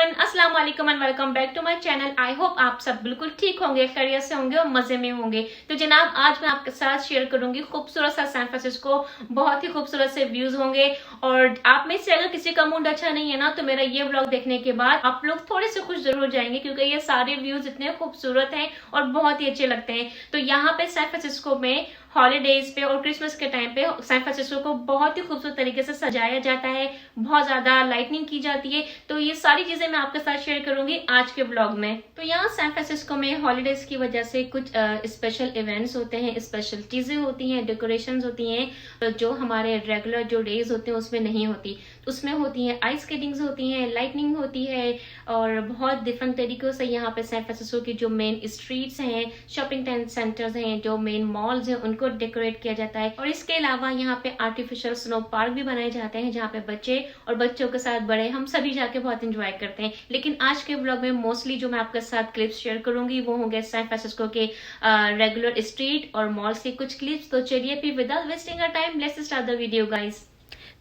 Everyone, अस्सलाम वालेकुम and welcome back to my channel. I hope आप सब बिल्कुल ठीक होंगे, खैरियत से होंगे और मजे में होंगे। तो जनाब, आज मैं आपके साथ शेयर करूंगी खूबसूरत सा सैन फ्रांसिस्को। बहुत ही खूबसूरत से व्यूज होंगे और आप में से अगर किसी का मूड अच्छा नहीं है ना, तो मेरा ये व्लॉग देखने के बाद आप लोग थोड़े से खुश जरूर जाएंगे, क्योंकि ये सारे व्यूज इतने खूबसूरत हैं और बहुत ही अच्छे लगते हैं। तो यहाँ पे सैन फ्रांसिस्को में हॉलीडेज पे और क्रिसमस के टाइम पे सैन फ्रांसिस्को को बहुत ही खूबसूरत तरीके से सजाया जाता है, बहुत ज्यादा लाइटनिंग की जाती है। तो ये सारी चीजें मैं आपके साथ शेयर करूंगी आज के ब्लॉग में। तो यहाँ सैन फ्रांसिस्को में हॉलीडेज की वजह से कुछ स्पेशल इवेंट्स होते हैं, स्पेशल चीजें होती हैं, डेकोरेशंस होती हैं, जो हमारे रेगुलर जो डेज होते हैं उसमें नहीं होती। उसमें होती है आइस स्केटिंग्स होती हैं, लाइटनिंग होती है और बहुत डिफरेंट तरीकों से यहाँ पे सैन फ्रांसिस्को की जो मेन स्ट्रीट्स हैं, शॉपिंग सेंटर्स हैं, जो मेन मॉल्स हैं, उनको डेकोरेट किया जाता है। और इसके अलावा यहाँ पे आर्टिफिशियल स्नो पार्क भी बनाए जाते हैं, जहाँ पे बच्चे और बच्चों के साथ बड़े हम सभी जाके बहुत एंजॉय करते हैं। लेकिन आज के ब्लॉग में मोस्टली जो मैं आपके साथ क्लिप्स शेयर करूंगी वो होंगे सैन फ्रांसिस्को के रेगुलर स्ट्रीट और मॉल्स के कुछ क्लिप्स। तो चलिए फिर without wasting our time let's start the video guys.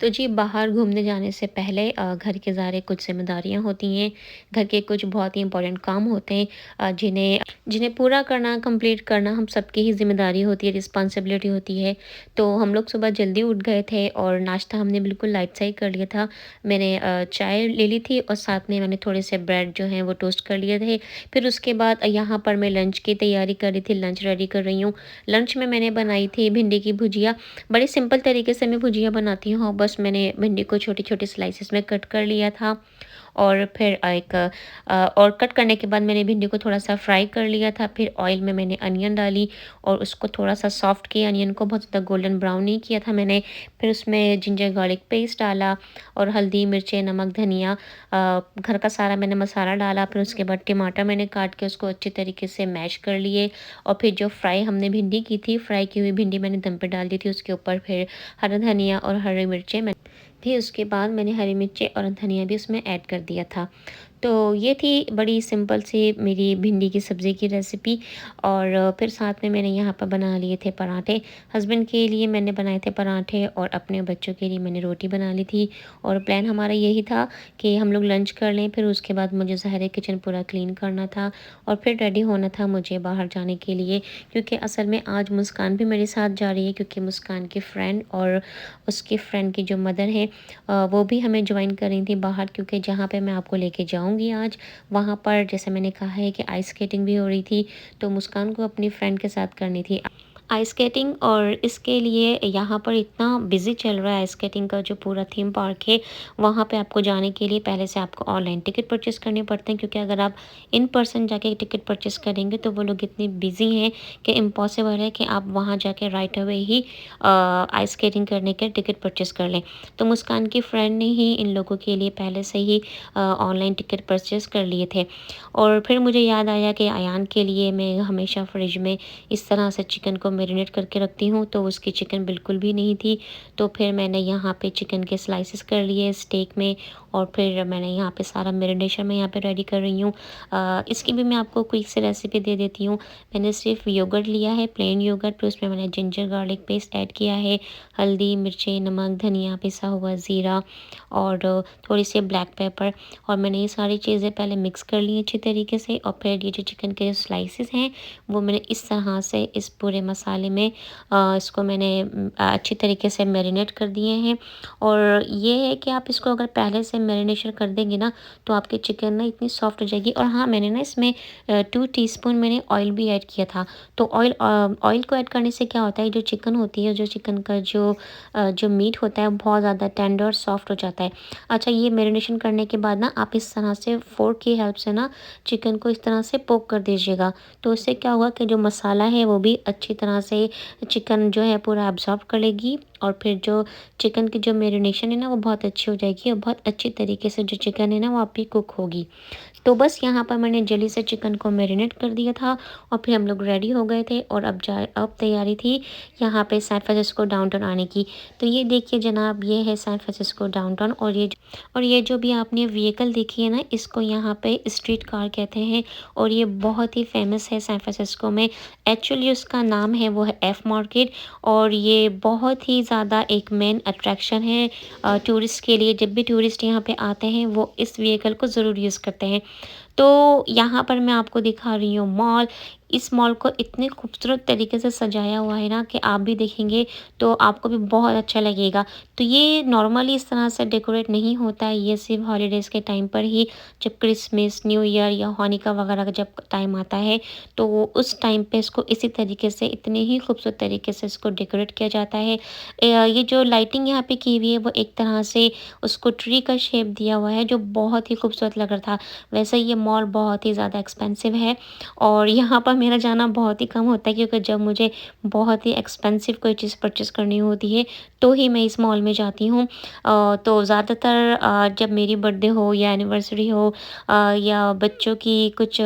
तो जी, बाहर घूमने जाने से पहले घर के ज़ारे कुछ जिम्मेदारियां होती हैं, घर के कुछ बहुत ही इंपॉर्टेंट काम होते हैं, जिन्हें जिन्हें पूरा करना, कंप्लीट करना हम सबकी ही जिम्मेदारी होती है, रिस्पॉन्सिबिलिटी होती है। तो हम लोग सुबह जल्दी उठ गए थे और नाश्ता हमने बिल्कुल लाइट सा ही कर लिया था। मैंने चाय ले ली थी और साथ में मैंने थोड़े से ब्रेड जो हैं वो टोस्ट कर लिए थे। फिर उसके बाद यहाँ पर मैं लंच की तैयारी कर रही थी, लंच रेडी कर रही हूँ। लंच में मैंने बनाई थी भिंडी की भुजिया। बड़ी सिंपल तरीके से मैं भुजिया बनाती हूँ, बस मैंने भिंडी को छोटे छोटे स्लाइसेस में कट कर लिया था और फिर और कट करने के बाद मैंने भिंडी को थोड़ा सा फ्राई कर लिया था। फिर ऑयल में मैंने अनियन डाली और उसको थोड़ा सा सॉफ्ट किया, अनियन को बहुत ज़्यादा गोल्डन ब्राउन नहीं किया था मैंने। फिर उसमें जिंजर गार्लिक पेस्ट डाला और हल्दी, मिर्चें, नमक, धनिया, घर का सारा मैंने मसाला डाला। फिर उसके बाद टमाटर मैंने काट के उसको अच्छे तरीके से मैश कर लिए और फिर जो फ्राई हमने भिंडी की थी, फ्राई की हुई भिंडी मैंने दम पे डाल दी थी। उसके ऊपर फिर हरा धनिया और हरी मिर्चें फिर उसके बाद मैंने हरी मिर्चें और धनिया भी उसमें ऐड कर दिया था। तो ये थी बड़ी सिंपल सी मेरी भिंडी की सब्ज़ी की रेसिपी। और फिर साथ में मैंने यहाँ पर बना लिए थे पराठे। हस्बैंड के लिए मैंने बनाए थे पराठे और अपने बच्चों के लिए मैंने रोटी बना ली थी। और प्लान हमारा यही था कि हम लोग लंच कर लें, फिर उसके बाद मुझे ज़ाहिर किचन पूरा क्लीन करना था और फिर रेडी होना था मुझे बाहर जाने के लिए, क्योंकि असल में आज मुस्कान भी मेरे साथ जा रही है, क्योंकि मुस्कान की फ्रेंड और उसकी फ्रेंड की जो मदर है वो भी हमें ज्वाइन कर रही थी बाहर, क्योंकि जहाँ पे मैं आपको लेके जाऊँगी आज, वहाँ पर जैसे मैंने कहा है कि आइस स्केटिंग भी हो रही थी। तो मुस्कान को अपनी फ्रेंड के साथ करनी थी आइस स्केटिंग। और इसके लिए यहाँ पर इतना बिजी चल रहा है आइस स्केटिंग का जो पूरा थीम पार्क है, वहाँ पे आपको जाने के लिए पहले से आपको ऑनलाइन टिकट परचेस करने पड़ते हैं, क्योंकि अगर आप इन पर्सन जाके टिकट परचेस करेंगे तो वो लोग इतनी बिजी हैं कि इम्पॉसिबल है कि आप वहाँ जाके right away he ice skating करने के टिकट परचेस कर लें। तो मुस्कान की फ्रेंड ने ही इन लोगों के लिए पहले से ही ऑनलाइन टिकट परचेस कर लिए थे। और फिर मुझे याद आया कि अयान के लिए मैं हमेशा फ्रिज में इस तरह से चिकन को मैरिनेट करके रखती हूँ, तो उसकी चिकन बिल्कुल भी नहीं थी। तो फिर मैंने यहाँ पे चिकन के स्लाइसेस कर लिए स्टेक में और फिर मैंने यहाँ पे सारा मैरिनेशन मैं यहाँ पे रेडी कर रही हूँ। इसकी भी मैं आपको क्विक से रेसिपी दे देती हूँ। मैंने सिर्फ योगर्ट लिया है, प्लेन योगर्ट, फिर उसमें मैंने जिंजर गार्लिक पेस्ट ऐड किया है, हल्दी, मिर्चें, नमक, धनिया, पिसा हुआ ज़ीरा और थोड़ी सी ब्लैक पेपर। और मैंने ये सारी चीज़ें पहले मिक्स कर ली अच्छी तरीके से और फिर ये जो चिकन के स्लाइसेस हैं वो मैंने इस तरह से इस पूरे मसाले में इसको मैंने अच्छी तरीके से मैरिनेट कर दिए हैं। और ये है कि आप इसको अगर पहले से मैरिनेशन कर देंगे ना, तो आपकी चिकन ना इतनी सॉफ्ट हो जाएगी। और हाँ, मैंने ना इसमें 2 टीस्पून मैंने ऑयल भी ऐड किया था। तो ऑयल को ऐड करने से क्या होता है, जो चिकन होती है, जो चिकन का जो मीट होता है बहुत ज़्यादा टेंडर और सॉफ्ट हो जाता है। अच्छा, ये मैरिनेशन करने के बाद ना आप इस तरह से फोर्क की हेल्प से ना चिकन को इस तरह से पोक कर दीजिएगा। तो इससे क्या होगा कि जो मसाला है वो भी अच्छी तरह से चिकन जो है पूरा एब्जॉर्ब कर लेगी और फिर जो चिकन की जो मैरिनेशन है ना वो बहुत अच्छी हो जाएगी और बहुत अच्छी तरीके से जो चिकन है ना वो आपकी कुक होगी। तो बस यहाँ पर मैंने जल्दी से चिकन को मैरिनेट कर दिया था और फिर हम लोग रेडी हो गए थे और अब तैयारी थी यहाँ पे सैन फ्रांसिस्को डाउनटाउन आने की। तो ये देखिए जनाब, ये है सैन फ्रांसिस्को डाउनटाउन और ये जो भी आपने व्हीकल देखी है ना, इसको यहाँ पे स्ट्रीट कार कहते हैं और ये बहुत ही फेमस है सैन फ्रांसिस्को में। एक्चुअली उसका नाम है वो है एफ मार्केट और ये बहुत ही ज़्यादा एक मेन अट्रैक्शन है टूरिस्ट के लिए। जब भी टूरिस्ट यहाँ पे आते हैं वो इस व्हीकल को ज़रूर यूज़ करते हैं। तो यहाँ पर मैं आपको दिखा रही हूँ मॉल। इस मॉल को इतने खूबसूरत तरीके से सजाया हुआ है ना कि आप भी देखेंगे तो आपको भी बहुत अच्छा लगेगा। तो ये नॉर्मली इस तरह से डेकोरेट नहीं होता है, ये सिर्फ़ हॉलीडेज़ के टाइम पर ही, जब क्रिसमस, न्यू ईयर या हानिका वगैरह का जब टाइम आता है, तो उस टाइम पे इसको इसी तरीके से इतने ही खूबसूरत तरीके से इसको डेकोरेट किया जाता है। ये जो लाइटिंग यहाँ पे की हुई है वो एक तरह से उसको ट्री का शेप दिया हुआ है जो बहुत ही खूबसूरत लग रहा था। वैसे ये मॉल बहुत ही ज़्यादा एक्सपेंसिव है और यहाँ पर मेरा जाना बहुत ही कम होता है, क्योंकि जब मुझे बहुत ही एक्सपेंसिव कोई चीज़ परचेज़ करनी होती है तो ही मैं इस मॉल में जाती हूँ। तो ज़्यादातर जब मेरी बर्थडे हो या एनिवर्सरी हो या बच्चों की कुछ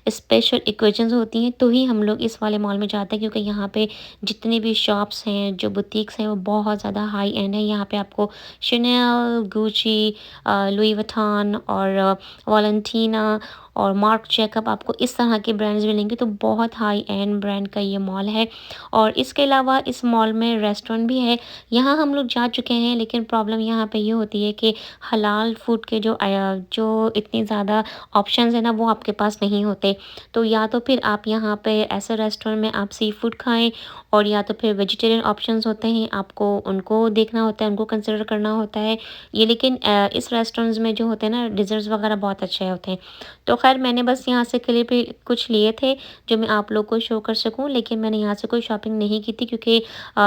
स्पेशल ओकेजन्स होती हैं तो ही हम लोग इस वाले मॉल में जाते हैं, क्योंकि यहाँ पे जितने भी शॉप्स हैं, जो बुटीक्स हैं, वो बहुत ज़्यादा हाई एंड है। यहाँ पे आपको शनेल, गुची, लुई विटॉन और वैलेंटीना और मार्क जैकब, आपको इस तरह के ब्रांड्स मिलेंगे। तो बहुत हाई एंड ब्रांड का ये मॉल है। और इसके अलावा इस मॉल में रेस्टोरेंट भी है। यहाँ हम लोग जा चुके हैं, लेकिन प्रॉब्लम यहाँ पे ये होती है कि हलाल फूड के जो इतनी ज़्यादा ऑप्शंस है ना वो आपके पास नहीं होते। तो या तो फिर आप यहाँ पे ऐसे रेस्टोरेंट में आप सी फूड खाएँ, और या तो फिर वेजिटेरियन ऑप्शंस होते हैं, आपको उनको देखना होता है, उनको कंसिडर करना होता है। ये लेकिन इस रेस्टोरेंट्स में जो होते हैं ना, डिज़र्ट्स वगैरह बहुत अच्छे होते हैं। तो ख़ैर मैंने बस यहाँ से क्लिप ही कुछ लिए थे जो मैं आप लोग को शो कर सकूँ, लेकिन मैंने यहाँ से कोई शॉपिंग नहीं की थी, क्योंकि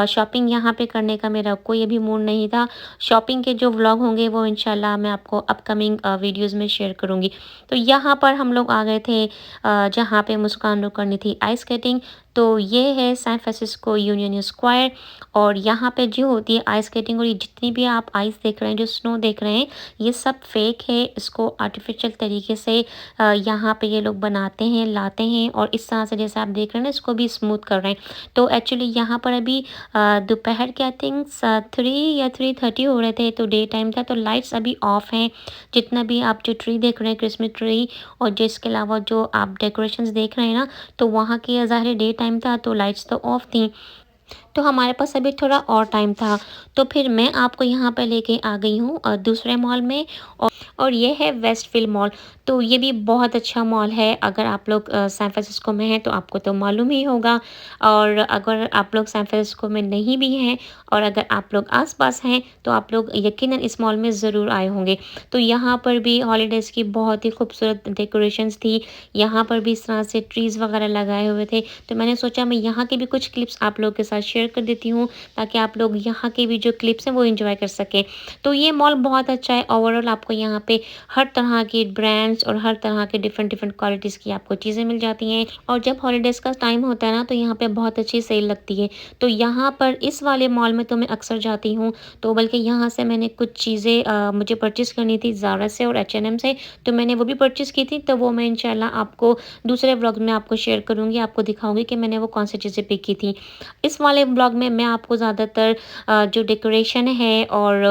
शॉपिंग यहाँ पे करने का मेरा कोई अभी मूड नहीं था। शॉपिंग के जो व्लॉग होंगे वो इंशाल्लाह मैं आपको अपकमिंग वीडियोज़ में शेयर करूँगी। तो यहाँ पर हम लोग आ गए थे जहाँ पे मुस्कान को करनी थी आइस स्केटिंग। तो ये है सैन फ्रांसिस्को यूनियन स्क्वायर, और यहाँ पे जो होती है आइस स्केटिंग, और ये जितनी भी आप आइस देख रहे हैं, जो स्नो देख रहे हैं, ये सब फेक है। इसको आर्टिफिशियल तरीके से यहाँ पे ये लोग बनाते हैं, लाते हैं, और इस तरह से जैसे आप देख रहे हैं ना, इसको भी स्मूथ कर रहे हैं। तो एक्चुअली यहाँ पर अभी दोपहर के आई थिंक 3 या 3:30 हो रहे थे, तो डे टाइम था, तो लाइट्स अभी ऑफ हैं। जितना भी आप जो ट्री देख रहे हैं, क्रिसमस ट्री, और जिसके अलावा जो आप डेकोरेशंस देख रहे हैं ना, तो वहाँ की ज़ाहिर डे टाइम था तो लाइट्स तो ऑफ थी। तो हमारे पास अभी थोड़ा और टाइम था, तो फिर मैं आपको यहाँ पे लेके आ गई हूँ दूसरे मॉल में, और ये है वेस्टफील्ड मॉल। तो ये भी बहुत अच्छा मॉल है। अगर आप लोग सैन फ्रांसिस्को में हैं तो आपको तो मालूम ही होगा, और अगर आप लोग सैन फ्रांसिस्को में नहीं भी हैं और अगर आप लोग आसपास हैं तो आप लोग यकीनन इस मॉल में ज़रूर आए होंगे। तो यहाँ पर भी हॉलीडेज़ की बहुत ही खूबसूरत डेकोरेशंस थी। यहाँ पर भी इस तरह से ट्रीज़ वगैरह लगाए हुए थे। तो मैंने सोचा मैं यहाँ की भी कुछ क्लिप्स आप लोगों के साथ शेयर कर देती हूँ, ताकि आप लोग यहाँ के भी जो क्लिप्स हैं वो एंजॉय कर सकें। तो ये मॉल बहुत अच्छा है। ओवरऑल आपको यहाँ पे हर तरह के ब्रांड्स और हर तरह के डिफरेंट डिफरेंट क्वालिटीज़ की आपको चीज़ें मिल जाती हैं। और जब हॉलीडेज़ का टाइम होता है ना, तो यहाँ पे बहुत अच्छी सेल लगती है। तो यहाँ पर इस वाले मॉल में तो मैं अक्सर जाती हूँ, तो बल्कि यहाँ से मैंने कुछ चीज़ें मुझे परचेज़ करनी थी ज़ारा से और H&M से, तो मैंने वो भी परचेज़ की थी। तो वो मैं इंशाल्लाह आपको दूसरे व्लॉग में आपको शेयर करूँगी, आपको दिखाऊँगी कि मैंने वो कौन सी चीज़ें पिक की थी। इस वाले ब्लॉग में मैं आपको ज़्यादातर जो डेकोरेशन है और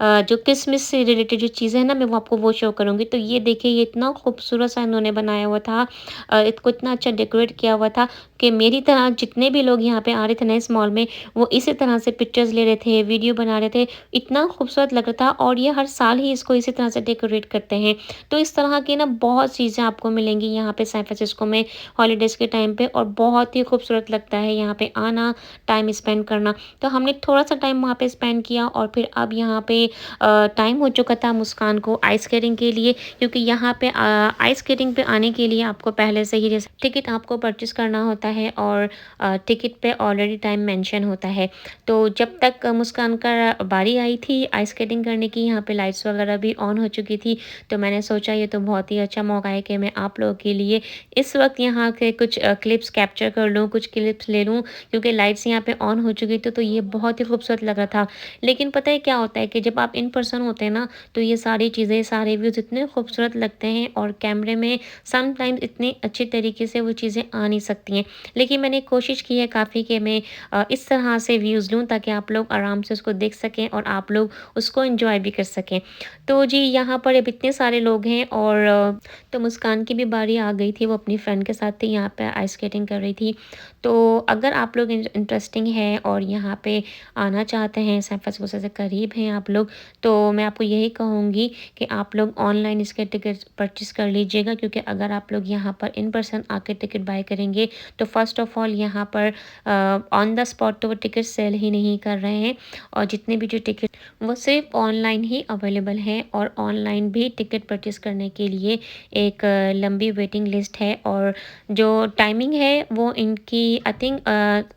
जो क्रिसमस से रिलेटेड जो चीज़ें हैं ना, मैं वो आपको वो शो करूँगी। तो ये देखिए, ये इतना खूबसूरत सा इन्होंने बनाया हुआ था, इसको इतना अच्छा डेकोरेट किया हुआ था कि मेरी तरह जितने भी लोग यहाँ पे आ रहे थे ना इस मॉल में, वो इसी तरह से पिक्चर्स ले रहे थे, वीडियो बना रहे थे। इतना खूबसूरत लग रहा था, और ये हर साल ही इसको इसी तरह से डेकोरेट करते हैं। तो इस तरह की ना बहुत चीज़ें आपको मिलेंगी यहाँ पे सैन फ्रांसिस्को में हॉलीडेज़ के टाइम पे, और बहुत ही खूबसूरत लगता है यहाँ पे आना, टाइम स्पेंड करना। तो हमने थोड़ा सा टाइम वहाँ पे स्पेंड किया, और फिर अब यहाँ पे टाइम हो चुका था मुस्कान को आइस स्केटिंग के लिए, क्योंकि यहाँ पे आइस स्केटिंग पे आने के लिए आपको पहले से ही जैसे टिकट आपको परचेस करना होता है, और टिकट पे ऑलरेडी टाइम मेंशन होता है। तो जब तक मुस्कान का बारी आई थी आइस स्केटिंग करने की, यहाँ पे लाइट्स वगैरह भी ऑन हो चुकी थी। तो मैंने सोचा ये तो बहुत ही अच्छा मौका है कि मैं आप लोगों के लिए इस वक्त यहाँ के कुछ क्लिप्स कैप्चर कर लूँ, कुछ क्लिप्स ले लूँ, क्योंकि लाइट्स यहाँ पे ऑन हो चुकी थी। तो ये बहुत ही खूबसूरत लग रहा था। लेकिन पता है क्या होता है कि जब आप इन पर्सन होते हैं ना, तो ये सारी चीज़ें, सारे व्यूज़ इतने खूबसूरत लगते हैं, और कैमरे में समटाइम्स इतने अच्छे तरीके से वो चीज़ें आ नहीं सकती हैं। लेकिन मैंने कोशिश की है काफ़ी कि मैं इस तरह से व्यूज़ लूँ, ताकि आप लोग आराम से उसको देख सकें और आप लोग उसको एंजॉय भी कर सकें। तो जी, यहाँ पर अब इतने सारे लोग हैं, और तो मुस्कान की भी बारी आ गई थी। वो अपनी फ्रेंड के साथ थी, यहाँ पे आइस स्केटिंग कर रही थी। तो अगर आप लोग इंटरेस्टेड इंटरेस्टिंग है और यहाँ पे आना चाहते हैं, सैन फ्रांसिस्को से करीब हैं आप लोग, तो मैं आपको यही कहूँगी कि आप लोग ऑनलाइन इसके टिकट परचेज़ कर लीजिएगा, क्योंकि अगर आप लोग यहाँ पर इन पर्सन आके टिकट बाय करेंगे तो फ़र्स्ट ऑफ़ ऑल यहाँ पर ऑन द स्पॉट तो वो टिकट सेल ही नहीं कर रहे हैं, और जितने भी जो टिकट वो सिर्फ ऑनलाइन ही अवेलेबल हैं, और ऑनलाइन भी टिकट परचेज़ करने के लिए एक लंबी वेटिंग लिस्ट है। और जो टाइमिंग है वो इनकी आई थिंक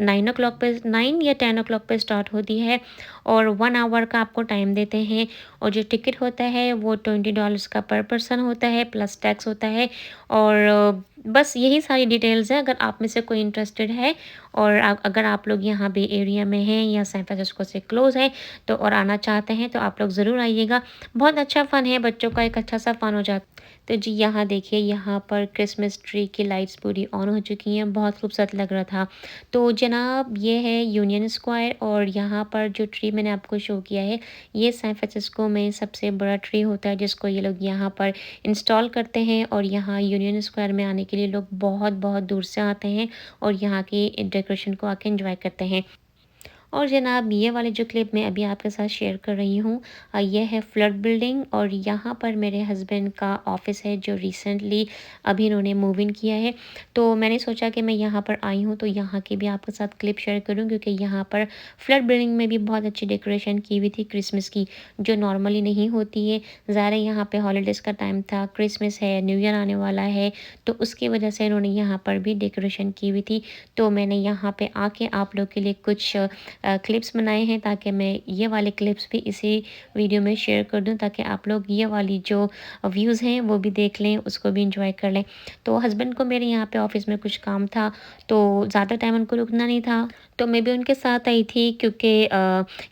9 o'clock पे, 9 या 10 o'clock पे स्टार्ट होती है, और 1 आवर का आपको टाइम देते हैं। और जो टिकट होता है वो $20 का पर पर्सन होता है, प्लस टैक्स होता है। और बस यही सारी डिटेल्स हैं। अगर आप में से कोई इंटरेस्टेड है और अगर आप लोग यहाँ बे एरिया में हैं या सैन फ्रांसिस्को से क्लोज़ है तो और आना चाहते हैं तो आप लोग ज़रूर आइएगा। बहुत अच्छा फ़न है, बच्चों का एक अच्छा सा फ़न हो जाता। तो जी यहाँ देखिए, यहाँ पर क्रिसमस ट्री की लाइट्स पूरी ऑन हो चुकी हैं, बहुत खूबसूरत लग रहा था। तो जनाब ये है यूनियन स्क्वायर, और यहाँ पर जो ट्री मैंने आपको शो किया है ये सैन फ्रांसिस्को में सबसे बड़ा ट्री होता है, जिसको ये लोग यहाँ पर इंस्टॉल करते हैं। और यहाँ यूनियन स्क्वायर में आने के लिए लोग बहुत बहुत दूर से आते हैं और यहाँ की डेकोरेशन को आके एंजॉय करते हैं। और जनाब ये वाली जो क्लिप मैं अभी आपके साथ शेयर कर रही हूँ, ये है फ्लड बिल्डिंग, और यहाँ पर मेरे हस्बैंड का ऑफिस है जो रिसेंटली अभी इन्होंने मूव इन किया है। तो मैंने सोचा कि मैं यहाँ पर आई हूँ तो यहाँ की भी आपके साथ क्लिप शेयर करूँ, क्योंकि यहाँ पर फ्लड बिल्डिंग में भी बहुत अच्छी डेकोरेशन की हुई थी क्रिसमस की, जो नॉर्मली नहीं होती है। ज़्यादा यहाँ पे हॉलीडेज़ का टाइम था, क्रिसमस है, न्यू ईयर आने वाला है, तो उसकी वजह से इन्होंने यहाँ पर भी डेकोरेशन की हुई थी। तो मैंने यहाँ पे आके आप लोग के लिए कुछ क्लिप्स बनाए हैं, ताकि मैं ये वाले क्लिप्स भी इसी वीडियो में शेयर कर दूं, ताकि आप लोग ये वाली जो व्यूज़ हैं वो भी देख लें, उसको भी इंजॉय कर लें। तो हस्बैंड को मेरे यहाँ पे ऑफिस में कुछ काम था, तो ज़्यादा टाइम उनको रुकना नहीं था, तो मैं भी उनके साथ आई थी, क्योंकि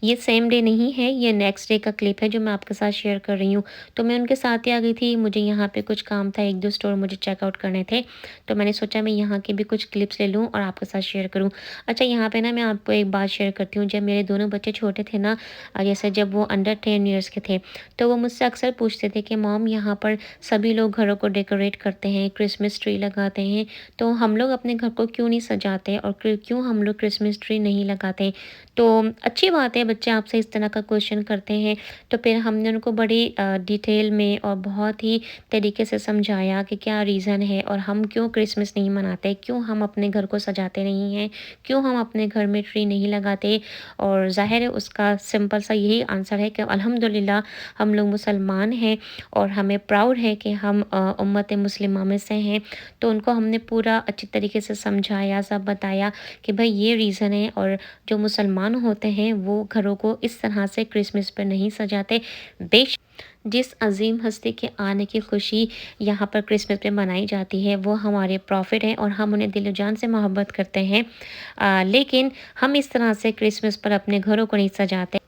ये सेम डे नहीं है, ये नेक्स्ट डे का क्लिप है जो मैं आपके साथ शेयर कर रही हूँ। तो मैं उनके साथ ही आ गई थी, मुझे यहाँ पे कुछ काम था, 1-2 स्टोर मुझे चेकआउट करने थे, तो मैंने सोचा मैं यहाँ के भी कुछ क्लिप्स ले लूँ और आपके साथ शेयर करूँ। अच्छा, यहाँ पे ना मैं आपको एक बात शेयर करती हूँ। जब मेरे दोनों बच्चे छोटे थे ना, जैसे जब वो अंडर 10 ईयर्स के थे, तो वो मुझसे अक्सर पूछते थे कि मॉम यहाँ पर सभी लोग घरों को डेकोरेट करते हैं, क्रिसमस ट्री लगाते हैं, तो हम लोग अपने घर को क्यों नहीं सजाते और क्यों हम लोग क्रिसमस ट्री नहीं लगाते। तो अच्छी बात है, बच्चे आपसे इस तरह का क्वेश्चन करते हैं। तो फिर हमने उनको बड़ी डिटेल में और बहुत ही तरीके से समझाया कि क्या रीज़न है और हम क्यों क्रिसमस नहीं मनाते, क्यों हम अपने घर को सजाते नहीं हैं, क्यों हम अपने घर में ट्री नहीं लगाते। और ज़ाहिर है उसका सिंपल सा यही आंसर है कि अल्हम्दुलिल्लाह हम लोग मुसलमान हैं और हमें प्राउड है कि हम उम्मत मुस्लिमा में से हैं। तो उनको हमने पूरा अच्छी तरीके से समझाया, सब बताया कि भाई ये रीज़न है, और जो मुसलमान होते हैं वो घरों को इस तरह से क्रिसमस पर नहीं सजाते। बेश जिस अजीम हस्ती के आने की खुशी यहाँ पर क्रिसमस पे मनाई जाती है वो हमारे प्रॉफिट हैं, और हम उन्हें दिलो जान से मोहब्बत करते हैं। लेकिन हम इस तरह से क्रिसमस पर अपने घरों को नहीं सजाते,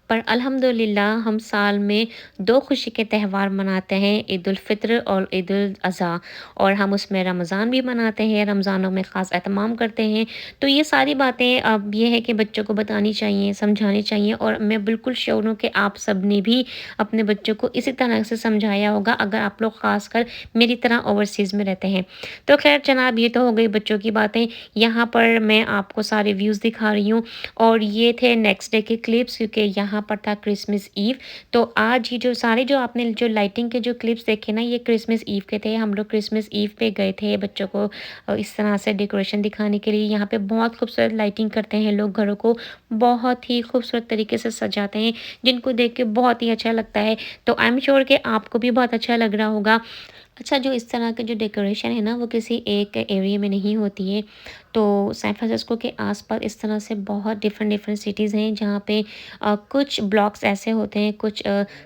पर अल्हम्दुलिल्लाह हम साल में 2 खुशी के त्यौहार मनाते हैं, ईद उल फ़ित्र और ईद उल अज़हा, और हम उसमें रमज़ान भी मनाते हैं, रमज़ानों में ख़ास एहतमाम करते हैं। तो ये सारी बातें अब ये है कि बच्चों को बतानी चाहिए, समझानी चाहिए, और मैं बिल्कुल श्योर हूँ कि आप सब ने भी अपने बच्चों को इसी तरह से समझाया होगा, अगर आप लोग ख़ासकर मेरी तरह ओवरसीज़ में रहते हैं। तो ख़ैर जनाब, ये तो हो गई बच्चों की बातें। यहाँ पर मैं आपको सारे व्यूज़ दिखा रही हूँ, और ये थे नेक्स्ट डे के क्लिप्स, क्योंकि यहाँ पर था क्रिसमस ईव। तो आज ये जो सारे जो आपने जो लाइटिंग के जो क्लिप्स देखे ना, ये क्रिसमस ईव के थे। हम लोग क्रिसमस ईव पे गए थे बच्चों को इस तरह से डेकोरेशन दिखाने के लिए। यहाँ पे बहुत खूबसूरत लाइटिंग करते हैं लोग, घरों को बहुत ही खूबसूरत तरीके से सजाते हैं, जिनको देख के बहुत ही अच्छा लगता है। तो आई एम श्योर कि आपको भी बहुत अच्छा लग रहा होगा। अच्छा, जो इस तरह के जो डेकोरेशन है ना, वो किसी एक एरिया में नहीं होती है। तो सैन फ्रांसिस्को के आसपास इस तरह से बहुत डिफरेंट डिफरेंट सिटीज़ हैं, जहाँ पे कुछ ब्लॉक्स ऐसे होते हैं, कुछ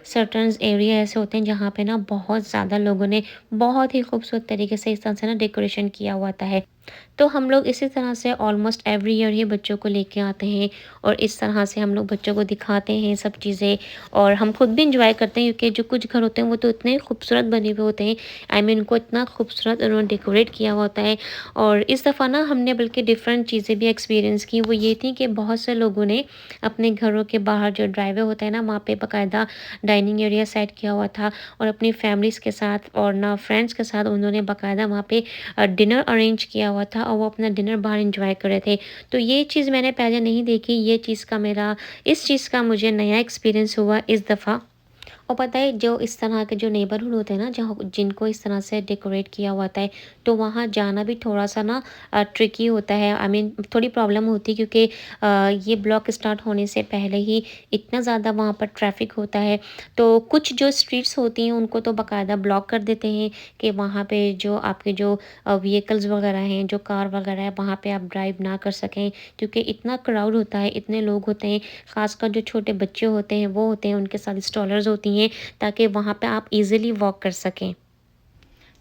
सर्टन एरिया ऐसे होते हैं जहाँ पे ना बहुत ज़्यादा लोगों ने बहुत ही खूबसूरत तरीके से इस तरह से ना डेकोरेशन किया हुआ आता है। तो हम लोग इसी तरह से ऑलमोस्ट एवरी ईयर ही बच्चों को लेके आते हैं, और इस तरह से हम लोग बच्चों को दिखाते हैं सब चीज़ें, और हम खुद भी इंजॉय करते हैं, क्योंकि जो कुछ घर होते हैं वो तो इतने खूबसूरत बने हुए होते हैं। आई मीन उनको इतना खूबसूरत उन्होंने डेकोरेट किया हुआ होता है। और इस दफ़ा ना हमने बल्कि डिफरेंट चीज़ें भी एक्सपीरियंस की। वो ये थी कि बहुत से लोगों ने अपने घरों के बाहर जो ड्राइवे होता है ना, वहाँ पे बाकायदा डाइनिंग एरिया सेट किया हुआ था, और अपनी फैमिलीज़ के साथ और ना फ्रेंड्स के साथ उन्होंने बाकायदा वहाँ पे डिनर अरेंज किया हुआ था और वो अपना डिनर बाहर एंजॉय कर रहे थे। तो ये चीज़ मैंने पहले नहीं देखी, ये चीज़ का मेरा इस चीज़ का मुझे नया एक्सपीरियंस हुआ इस दफ़ा। और पता है जो इस तरह के जो नेबरहुड होते हैं ना, जहाँ जिनको इस तरह से डेकोरेट किया हुआ होता है, तो वहाँ जाना भी थोड़ा-सा ना ट्रिकी होता है। आई मीन थोड़ी प्रॉब्लम होती है, क्योंकि ये ब्लॉक स्टार्ट होने से पहले ही इतना ज़्यादा वहाँ पर ट्रैफ़िक होता है। तो कुछ जो स्ट्रीट्स होती हैं उनको तो बाकायदा ब्लॉक कर देते हैं कि वहाँ पे जो आपके जो व्हीकल्स वगैरह हैं, जो कार वगैरह है, वहाँ पे आप ड्राइव ना कर सकें, क्योंकि इतना क्राउड होता है, इतने लोग होते हैं। ख़ासकर जो छोटे बच्चे होते हैं वो होते हैं, उनके साथ स्टॉलर्स होती हैं, ताकि वहाँ पे आप इजीली वॉक कर सकें।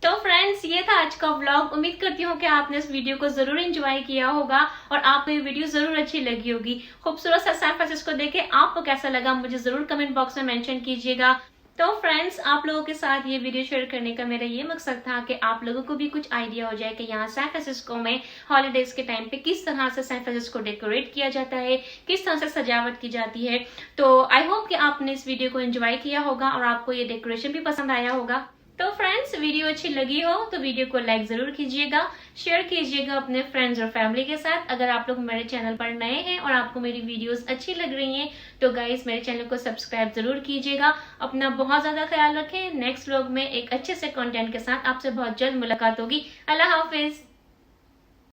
तो फ्रेंड्स, ये था आज का व्लॉग। उम्मीद करती हूँ कि आपने इस वीडियो को जरूर एंजॉय किया होगा और आपको ये वीडियो जरूर अच्छी लगी होगी। खूबसूरत सा सैन फ्रांसिस्को देखे आपको कैसा लगा मुझे जरूर कमेंट बॉक्स में मेंशन कीजिएगा। तो फ्रेंड्स, आप लोगों के साथ ये वीडियो शेयर करने का मेरा ये मकसद था कि आप लोगों को भी कुछ आइडिया हो जाए कि यहाँ सैन फ्रांसिस्को में हॉलीडेज के टाइम पे किस तरह से सैन फ्रांसिस्को डेकोरेट किया जाता है, किस तरह से सजावट की जाती है। तो आई होप कि आपने इस वीडियो को एंजॉय किया होगा और आपको ये डेकोरेशन भी पसंद आया होगा। तो फ्रेंड्स, वीडियो अच्छी लगी हो तो वीडियो को लाइक जरूर कीजिएगा, शेयर कीजिएगा अपने फ्रेंड्स और फैमिली के साथ। अगर आप लोग मेरे चैनल पर नए हैं और आपको मेरी वीडियोस अच्छी लग रही हैं तो गाइस मेरे चैनल को सब्सक्राइब जरूर कीजिएगा। अपना बहुत ज्यादा ख्याल रखें। नेक्स्ट व्लॉग में एक अच्छे से कंटेंट के साथ आपसे बहुत जल्द मुलाकात होगी। अल्लाह हाफिज।